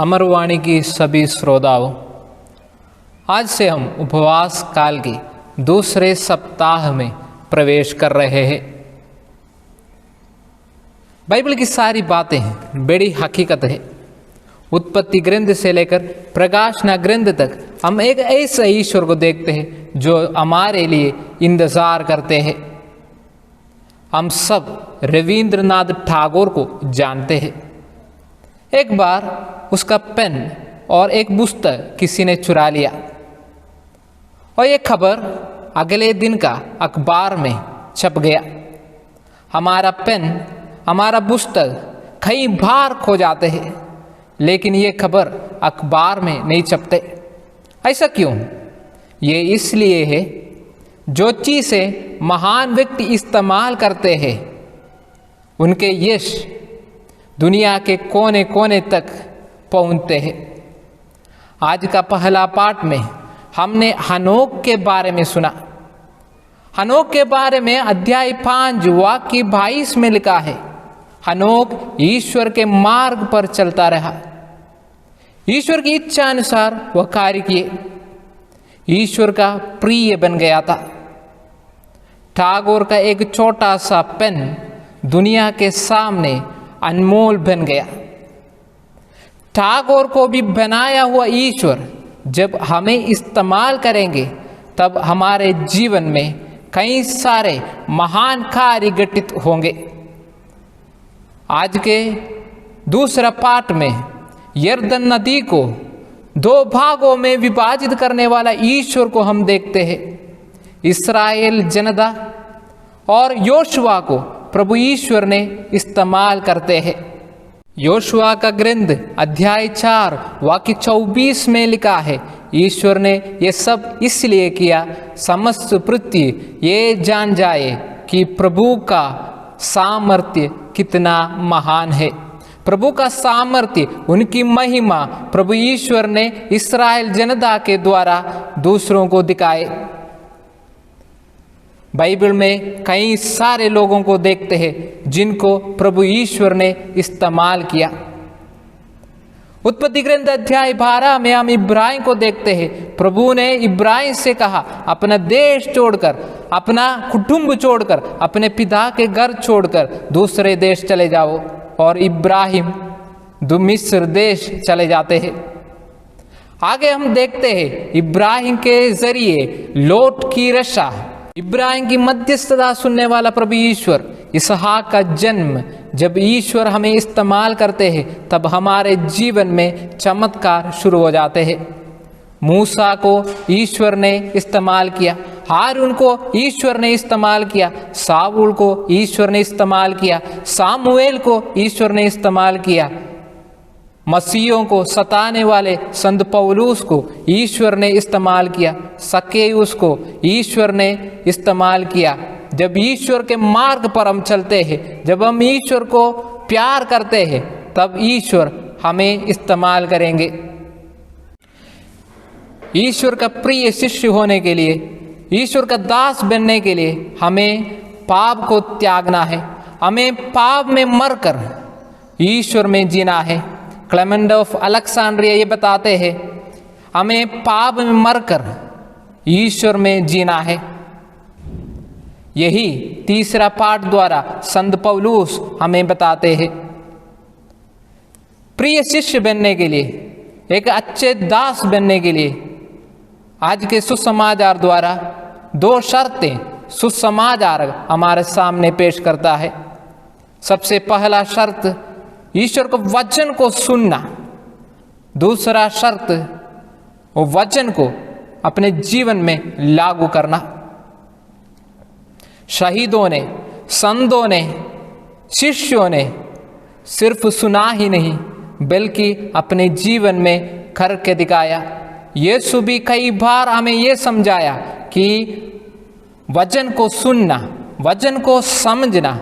अमरवाणी की सभी श्रोताओं, आज से हम उपवास काल के दूसरे सप्ताह में प्रवेश कर रहे हैं। बाइबल की सारी बातें बड़ी हकीकत है। उत्पत्ति ग्रंथ से लेकर प्रकाशना ग्रंथ तक हम एक ऐसे ईश्वर को देखते हैं जो हमारे लिए इंतजार करते हैं। हम सब रविंद्रनाथ टैगोर को जानते हैं। एक बार उसका पेन और एक पुस्तक किसी ने चुरा लिया और ये खबर अगले दिन का अखबार में छप गया। हमारा पेन, हमारा पुस्तक कई बार खो जाते हैं, लेकिन ये खबर अखबार में नहीं छपते। ऐसा क्यों? ये इसलिए है, जो चीज़ें महान व्यक्ति इस्तेमाल करते हैं उनके यश दुनिया के कोने कोने तक पहुंचते हैं। आज का पहला पाठ में हमने हनोक के बारे में सुना। हनोक के बारे में अध्याय 5 वाक्य 22 में लिखा है, हनोक ईश्वर के मार्ग पर चलता रहा, ईश्वर की इच्छा अनुसार वह कार्य किए, ईश्वर का प्रिय बन गया था। टैगोर का एक छोटा सा पेन दुनिया के सामने अनमोल बन गया। टैगोर को भी बनाया हुआ ईश्वर जब हमें इस्तेमाल करेंगे, तब हमारे जीवन में कई सारे महान कार्य घटित होंगे। आज के दूसरा पाठ में यरदन नदी को 2 भागों में विभाजित करने वाला ईश्वर को हम देखते हैं। इस्राएल जनता और योशुआ को प्रभु ईश्वर ने इस्तेमाल करते हैं। योशुआ का ग्रंथ अध्याय 4 वाक्य 24 में लिखा है, ईश्वर ने यह सब इसलिए किया, समस्त पृथ्वी ये जान जाए कि प्रभु का सामर्थ्य कितना महान है। प्रभु का सामर्थ्य, उनकी महिमा प्रभु ईश्वर ने इस्राएल जनता के द्वारा दूसरों को दिखाए। बाइबल में कई सारे लोगों को देखते हैं जिनको प्रभु ईश्वर ने इस्तेमाल किया। उत्पत्ति ग्रंथ अध्याय 12 में हम इब्राहिम को देखते हैं। प्रभु ने इब्राहिम से कहा, अपना देश छोड़कर, अपना कुटुंब छोड़कर, अपने पिता के घर छोड़कर दूसरे देश चले जाओ। और इब्राहिम मिस्र देश चले जाते हैं। आगे हम देखते हैं इब्राहिम के जरिए लोट की रक्षा, इब्राहिम की मध्यस्थता सुनने वाला प्रभु ईश्वर, इसहाक का जन्म। जब ईश्वर हमें इस्तेमाल करते हैं तब हमारे जीवन में चमत्कार शुरू हो जाते हैं। मूसा को ईश्वर ने इस्तेमाल किया, हारून को ईश्वर ने इस्तेमाल किया, साऊल को ईश्वर ने इस्तेमाल किया, सामुएल को ईश्वर ने इस्तेमाल किया, मसीहों को सताने वाले संत पौलुस को ईश्वर ने इस्तेमाल किया, सक्केयुस को ईश्वर ने इस्तेमाल किया। जब ईश्वर के मार्ग पर हम चलते हैं, जब हम ईश्वर को प्यार करते हैं, तब ईश्वर हमें इस्तेमाल करेंगे। ईश्वर का प्रिय शिष्य होने के लिए, ईश्वर का दास बनने के लिए हमें पाप को त्यागना है। हमें पाप में मरकर ईश्वर में जीना है। क्लेमेंट ऑफ अलेक्जेंड्रिया ये बताते हैं, हमें पाप में मरकर ईश्वर में जीना है। यही तीसरा पाठ द्वारा संत पौलुस हमें बताते हैं। प्रिय शिष्य बनने के लिए, एक अच्छे दास बनने के लिए आज के सुसमाचार द्वारा 2 शर्तें सुसमाचार हमारे सामने पेश करता है। सबसे पहला शर्त, ईश्वर को वचन को सुनना। दूसरा शर्त, वो वचन को अपने जीवन में लागू करना। शहीदों ने, संतों ने, शिष्यों ने सिर्फ सुना ही नहीं बल्कि अपने जीवन में करके दिखाया। यीशु भी कई बार हमें ये समझाया कि वचन को सुनना, वचन को समझना,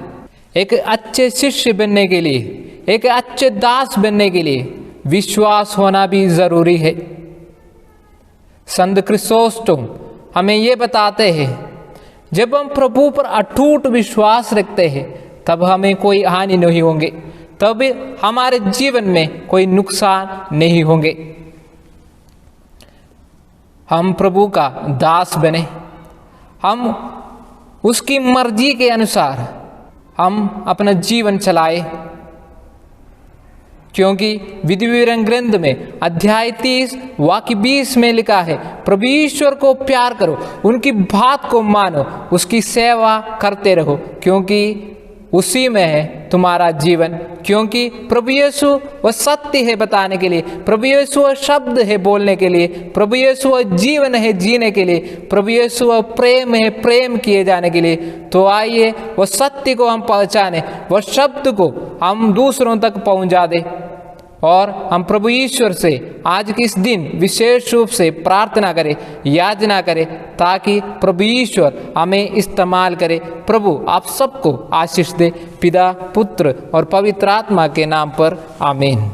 एक अच्छे शिष्य बनने के लिए, एक अच्छे दास बनने के लिए विश्वास होना भी जरूरी है। संत क्रिसोस्टम हमें ये बताते हैं, जब हम प्रभु पर अटूट विश्वास रखते हैं तब हमें कोई हानि नहीं होंगे, तब हमारे जीवन में कोई नुकसान नहीं होंगे। हम प्रभु का दास बने, हम उसकी मर्जी के अनुसार हम अपना जीवन चलाए, क्योंकि विधि विवरण ग्रंथ में अध्याय 30 वाक्य 20 में लिखा है, प्रभु ईश्वर को प्यार करो, उनकी बात को मानो, उसकी सेवा करते रहो, क्योंकि उसी में है तुम्हारा जीवन। क्योंकि प्रभु यीशु वह सत्य है बताने के लिए, प्रभु यीशु वह शब्द है बोलने के लिए, प्रभु यीशु वह जीवन है जीने के लिए, प्रभु यीशु वह प्रेम है प्रेम किए जाने के लिए। तो आइए वह सत्य को हम पहचाने, वह शब्द को हम दूसरों तक पहुंचा दे, और हम प्रभु ईश्वर से आज के इस दिन विशेष रूप से प्रार्थना करें, याचना करें, ताकि प्रभु ईश्वर हमें इस्तेमाल करे। प्रभु आप सबको आशीष दे, पिता पुत्र और पवित्र आत्मा के नाम पर आमीन।